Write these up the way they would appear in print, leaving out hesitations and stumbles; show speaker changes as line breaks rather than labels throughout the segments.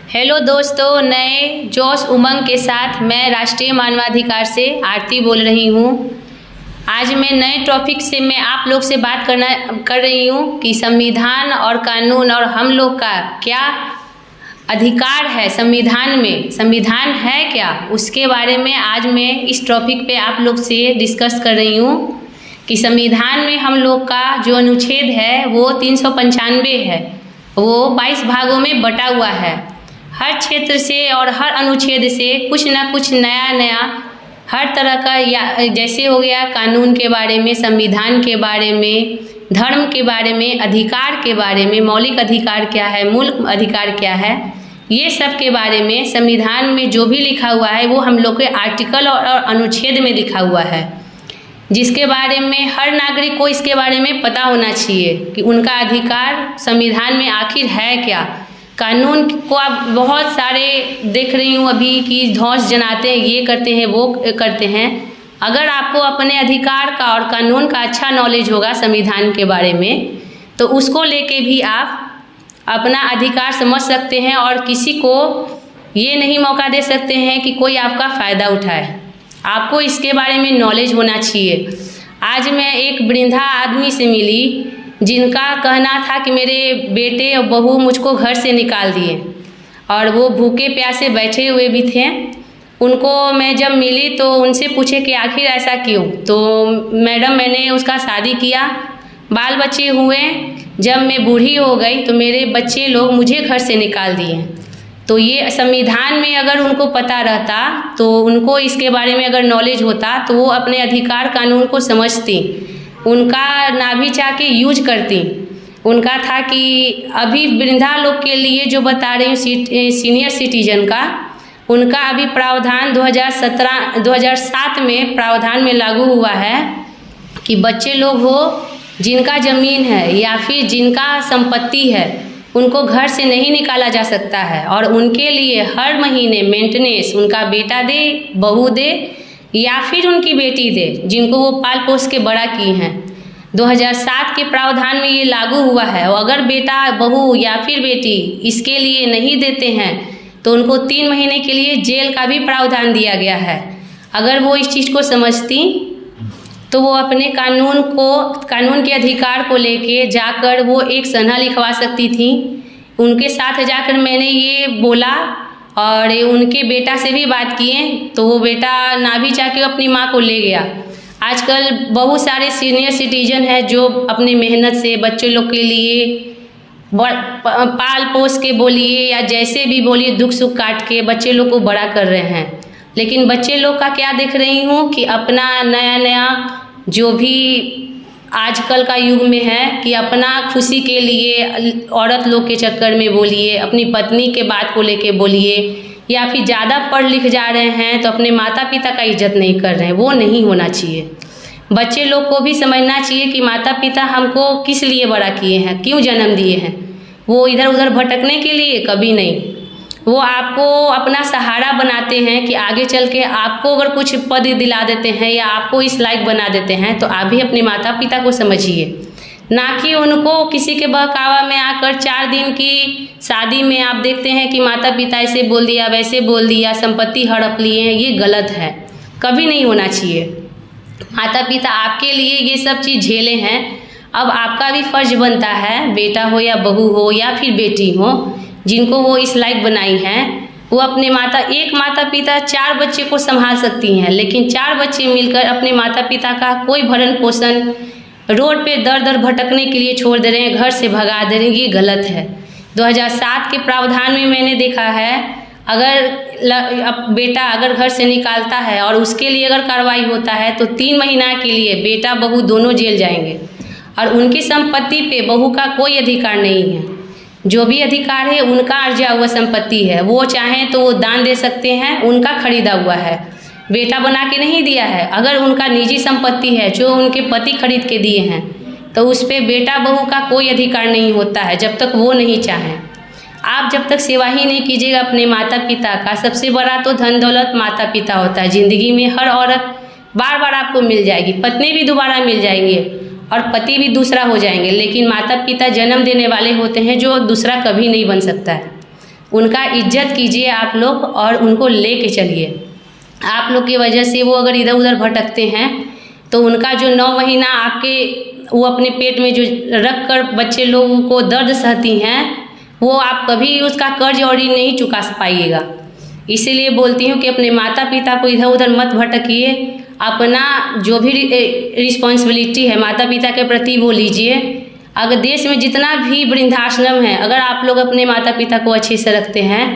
Hello दोस्तों, नए जोश उमंग के साथ मैं राष्ट्रीय मानवाधिकार से आरती बोल रही हूँ। आज मैं नए टॉपिक से मैं आप लोग से बात कर रही हूँ कि संविधान और कानून और हम लोग का क्या अधिकार है संविधान में, संविधान है क्या, उसके बारे में आज मैं इस टॉपिक पे आप लोग से डिस्कस कर रही हूँ कि संविधान में हम लोग का जो अनुच्छेद है वो 395 है, वो 22 भागों में बटा हुआ है। हर क्षेत्र से और हर अनुच्छेद से कुछ ना कुछ नया हर तरह का, या जैसे हो गया कानून के बारे में, संविधान के बारे में, धर्म के बारे में, अधिकार के बारे में, मौलिक अधिकार क्या है, मूल अधिकार क्या है, ये सब के बारे में संविधान में जो भी लिखा हुआ है वो हम लोग के आर्टिकल और अनुच्छेद में लिखा हुआ है, जिसके बारे में हर नागरिक को इसके बारे में पता होना चाहिए कि उनका अधिकार संविधान में आखिर है क्या। कानून को आप बहुत सारे देख रही हूँ अभी कि धौंस जनाते हैं, ये करते हैं, वो करते हैं। अगर आपको अपने अधिकार का और कानून का अच्छा नॉलेज होगा संविधान के बारे में, तो उसको लेके भी आप अपना अधिकार समझ सकते हैं और किसी को ये नहीं मौका दे सकते हैं कि कोई आपका फ़ायदा उठाए। आपको इसके बारे में नॉलेज होना चाहिए। आज मैं एक वृद्धा आदमी से मिली जिनका कहना था कि मेरे बेटे और बहू मुझको घर से निकाल दिए और वो भूखे प्यासे बैठे हुए भी थे। उनको मैं जब मिली तो उनसे पूछे कि आखिर ऐसा क्यों, तो मैडम मैंने उसका शादी किया, बाल बच्चे हुए, जब मैं बूढ़ी हो गई तो मेरे बच्चे लोग मुझे घर से निकाल दिए। तो ये संविधान में अगर उनको पता रहता, तो उनको इसके बारे में अगर नॉलेज होता, तो वो अपने अधिकार कानून को समझती, उनका ना भी चाह के यूज करती। उनका था कि अभी वृद्धा लोग के लिए जो बता रही हूँ सीनियर सिटीजन का, उनका अभी प्रावधान 2007 में प्रावधान में लागू हुआ है कि बच्चे लोग हो जिनका ज़मीन है या फिर जिनका संपत्ति है, उनको घर से नहीं निकाला जा सकता है और उनके लिए हर महीने मेंटेनेंस उनका बेटा दे, बहू दे या फिर उनकी बेटी दे, जिनको वो पाल पोस के बड़ा की हैं। 2007 के प्रावधान में ये लागू हुआ है। और अगर बेटा, बहू या फिर बेटी इसके लिए नहीं देते हैं तो उनको 3 महीने के लिए जेल का भी प्रावधान दिया गया है। अगर वो इस चीज़ को समझती तो वो अपने कानून के अधिकार को लेके जाकर वो एक सनहा लिखवा सकती थी। उनके साथ जाकर मैंने ये बोला और उनके बेटा से भी बात किए, तो वो बेटा ना भी चाह के अपनी माँ को ले गया। आजकल बहुत सारे सीनियर सिटीजन हैं जो अपनी मेहनत से बच्चे लोग के लिए पाल पोस के बोलिए या जैसे भी बोलिए, दुख सुख काट के बच्चे लोग को बड़ा कर रहे हैं। लेकिन बच्चे लोग का क्या देख रही हूँ कि अपना नया जो भी आजकल का युग में है कि अपना खुशी के लिए औरत लोग के चक्कर में बोलिए, अपनी पत्नी के बात को लेके बोलिए, या फिर ज़्यादा पढ़ लिख जा रहे हैं तो अपने माता पिता का इज्जत नहीं कर रहे हैं। वो नहीं होना चाहिए। बच्चे लोग को भी समझना चाहिए कि माता पिता हमको किस लिए बड़ा किए हैं, क्यों जन्म दिए हैं। वो इधर उधर भटकने के लिए कभी नहीं। वो आपको अपना सहारा बनाते हैं कि आगे चल के आपको अगर कुछ पद दिला देते हैं या आपको इस लायक बना देते हैं, तो आप भी अपने माता पिता को समझिए, ना कि उनको किसी के बहकावा में आकर 4 दिन की शादी में आप देखते हैं कि माता पिता ऐसे बोल दिया, वैसे बोल दिया, संपत्ति हड़प लिए हैं। ये गलत है, कभी नहीं होना चाहिए। माता पिता आपके लिए ये सब चीज़ झेले हैं। अब आपका भी फ़र्ज बनता है, बेटा हो या बहू हो या फिर बेटी हो, जिनको वो इस लायक बनाई हैं, वो अपने एक माता पिता 4 बच्चे को संभाल सकती हैं, लेकिन 4 बच्चे मिलकर अपने माता पिता का कोई भरण पोषण रोड पे दर दर भटकने के लिए छोड़ दे रहे हैं, घर से भगा दे रहे हैं। ये गलत है। 2007 के प्रावधान में मैंने देखा है, अगर बेटा अगर घर से निकालता है और उसके लिए अगर कार्रवाई होता है तो 3 महीना के लिए बेटा बहू दोनों जेल जाएंगे और उनकी संपत्ति पे बहू का कोई अधिकार नहीं है। जो भी अधिकार है उनका अर्जा हुआ संपत्ति है। वो चाहें तो वो दान दे सकते हैं, उनका खरीदा हुआ है, बेटा बना के नहीं दिया है। अगर उनका निजी संपत्ति है जो उनके पति खरीद के दिए हैं, तो उस पर बेटा बहू का कोई अधिकार नहीं होता है जब तक वो नहीं चाहें। आप जब तक सेवा ही नहीं कीजिएगा अपने माता पिता का, सबसे बड़ा तो धन दौलत माता पिता होता है। ज़िंदगी में हर औरत बार बार आपको मिल जाएगी, पत्नी भी दोबारा मिल जाएंगे और पति भी दूसरा हो जाएंगे, लेकिन माता पिता जन्म देने वाले होते हैं जो दूसरा कभी नहीं बन सकता है। उनका इज्जत कीजिए आप लोग और उनको ले के चलिए। आप लोग की वजह से वो अगर इधर उधर भटकते हैं तो उनका जो 9 महीना आपके वो अपने पेट में जो रख कर बच्चे लोगों को दर्द सहती हैं, वो आप कभी उसका कर्ज और ऋण नहीं चुका पाइएगा। इसीलिए बोलती हूँ कि अपने माता पिता को इधर उधर मत भटकिए, अपना जो भी रिस्पॉन्सिबिलिटी है माता पिता के प्रति वो लीजिए। अगर देश में जितना भी वृद्धाश्रम है, अगर आप लोग अपने माता पिता को अच्छे से रखते हैं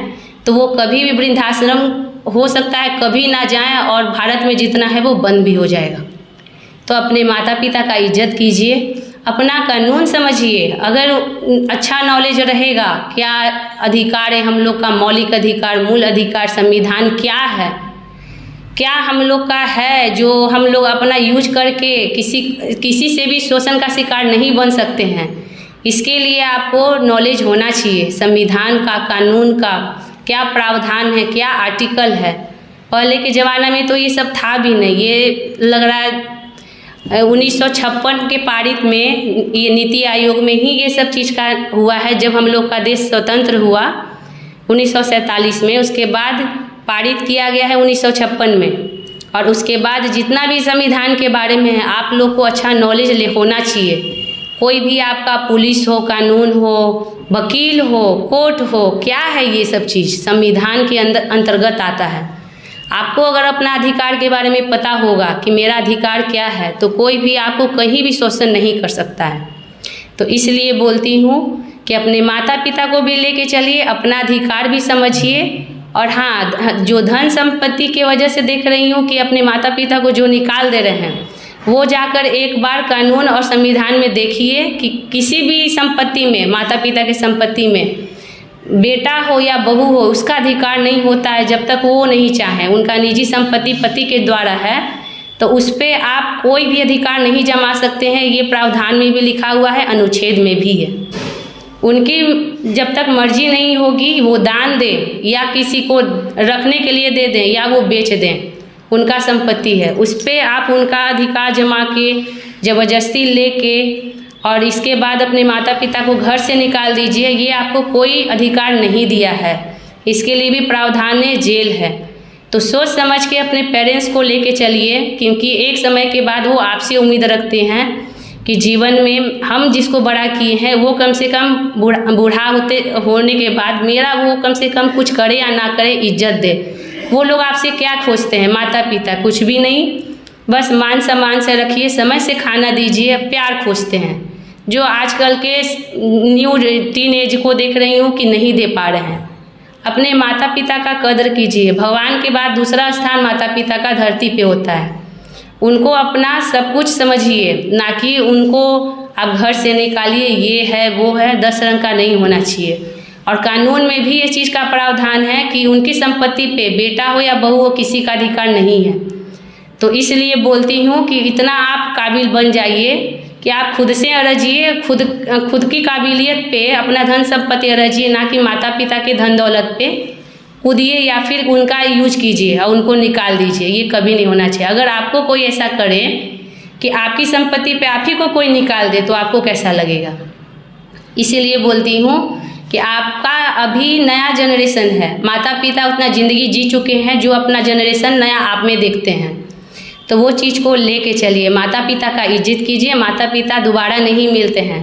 तो वो कभी भी वृद्धाश्रम हो सकता है कभी ना जाएं और भारत में जितना है वो बंद भी हो जाएगा। तो अपने माता पिता का इज्जत कीजिए, अपना कानून समझिए। अगर अच्छा नॉलेज रहेगा क्या अधिकार है हम लोग का, मौलिक अधिकार, मूल अधिकार, संविधान क्या है, क्या हम लोग का है जो हम लोग अपना यूज करके किसी से भी शोषण का शिकार नहीं बन सकते हैं। इसके लिए आपको नॉलेज होना चाहिए संविधान का, कानून का क्या प्रावधान है, क्या आर्टिकल है। पहले के ज़माना में तो ये सब था भी नहीं। ये लग रहा है 1956 के पारित में, ये नीति आयोग में ही ये सब चीज़ का हुआ है। जब हम लोग का देश स्वतंत्र हुआ 1947 में, उसके बाद पारित किया गया है 1956 में। और उसके बाद जितना भी संविधान के बारे में है आप लोग को अच्छा नॉलेज होना चाहिए। कोई भी आपका पुलिस हो, कानून हो, वकील हो, कोर्ट हो, क्या है ये सब चीज़ संविधान के अंतर्गत आता है। आपको अगर अपना अधिकार के बारे में पता होगा कि मेरा अधिकार क्या है तो कोई भी आपको कहीं भी शोषण नहीं कर सकता है। तो इसलिए बोलती हूँ कि अपने माता पिता को भी लेके चलिए, अपना अधिकार भी समझिए। और हाँ, जो धन संपत्ति की वजह से देख रही हूँ कि अपने माता पिता को जो निकाल दे रहे हैं, वो जाकर एक बार कानून और संविधान में देखिए कि किसी भी संपत्ति में, माता पिता की संपत्ति में बेटा हो या बहू हो, उसका अधिकार नहीं होता है जब तक वो नहीं चाहें। उनका निजी संपत्ति पति के द्वारा है तो उस पर आप कोई भी अधिकार नहीं जमा सकते हैं। ये प्रावधान में भी लिखा हुआ है, अनुच्छेद में भी है। उनकी जब तक मर्जी नहीं होगी वो दान दें या किसी को रखने के लिए दे दें या वो बेच दें, उनका संपत्ति है। उस पर आप उनका अधिकार जमा के ज़बरदस्ती लेके और इसके बाद अपने माता पिता को घर से निकाल दीजिए, ये आपको कोई अधिकार नहीं दिया है। इसके लिए भी प्रावधान है, जेल है। तो सोच समझ के अपने पेरेंट्स को लेके चलिए, क्योंकि एक समय के बाद वो आपसे उम्मीद रखते हैं कि जीवन में हम जिसको बड़ा किए हैं वो कम से कम बूढ़ा होने के बाद मेरा वो कम से कम कुछ करे या ना करे, इज्जत दे। वो लोग आपसे क्या खोजते हैं? माता पिता कुछ भी नहीं, बस मान सम्मान से रखिए, समय से खाना दीजिए, प्यार खोजते हैं। जो आजकल के न्यू टीनेज को देख रही हूँ कि नहीं दे पा रहे हैं। अपने माता पिता का कदर कीजिए। भगवान के बाद दूसरा स्थान माता पिता का धरती पे होता है। उनको अपना सब कुछ समझिए, ना कि उनको आप घर से निकालिए, ये है वो है, 10 रंग का नहीं होना चाहिए। और कानून में भी ये चीज़ का प्रावधान है कि उनकी संपत्ति पे बेटा हो या बहू हो किसी का अधिकार नहीं है। तो इसलिए बोलती हूँ कि इतना आप काबिल बन जाइए कि आप खुद से अरजिए, खुद की काबिलियत पे अपना धन संपत्ति अरजिए, ना कि माता पिता के धन दौलत पे कूदिए या फिर उनका यूज कीजिए और उनको निकाल दीजिए। ये कभी नहीं होना चाहिए। अगर आपको कोई ऐसा करे कि आपकी संपत्ति पे आप ही को कोई निकाल दे तो आपको कैसा लगेगा? इसीलिए बोलती हूँ कि आपका अभी नया जनरेशन है, माता पिता उतना ज़िंदगी जी चुके हैं जो अपना जनरेशन नया आप में देखते हैं। तो वो चीज़ को लेके चलिए, माता पिता का इज्जत कीजिए। माता पिता दोबारा नहीं मिलते हैं,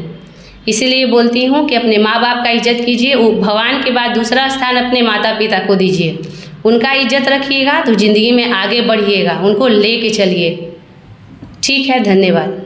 इसलिए बोलती हूँ कि अपने माँ बाप का इज्जत कीजिए। भगवान के बाद दूसरा स्थान अपने माता पिता को दीजिए। उनका इज्जत रखिएगा तो ज़िंदगी में आगे बढ़िएगा, उनको ले के चलिए। ठीक है, धन्यवाद।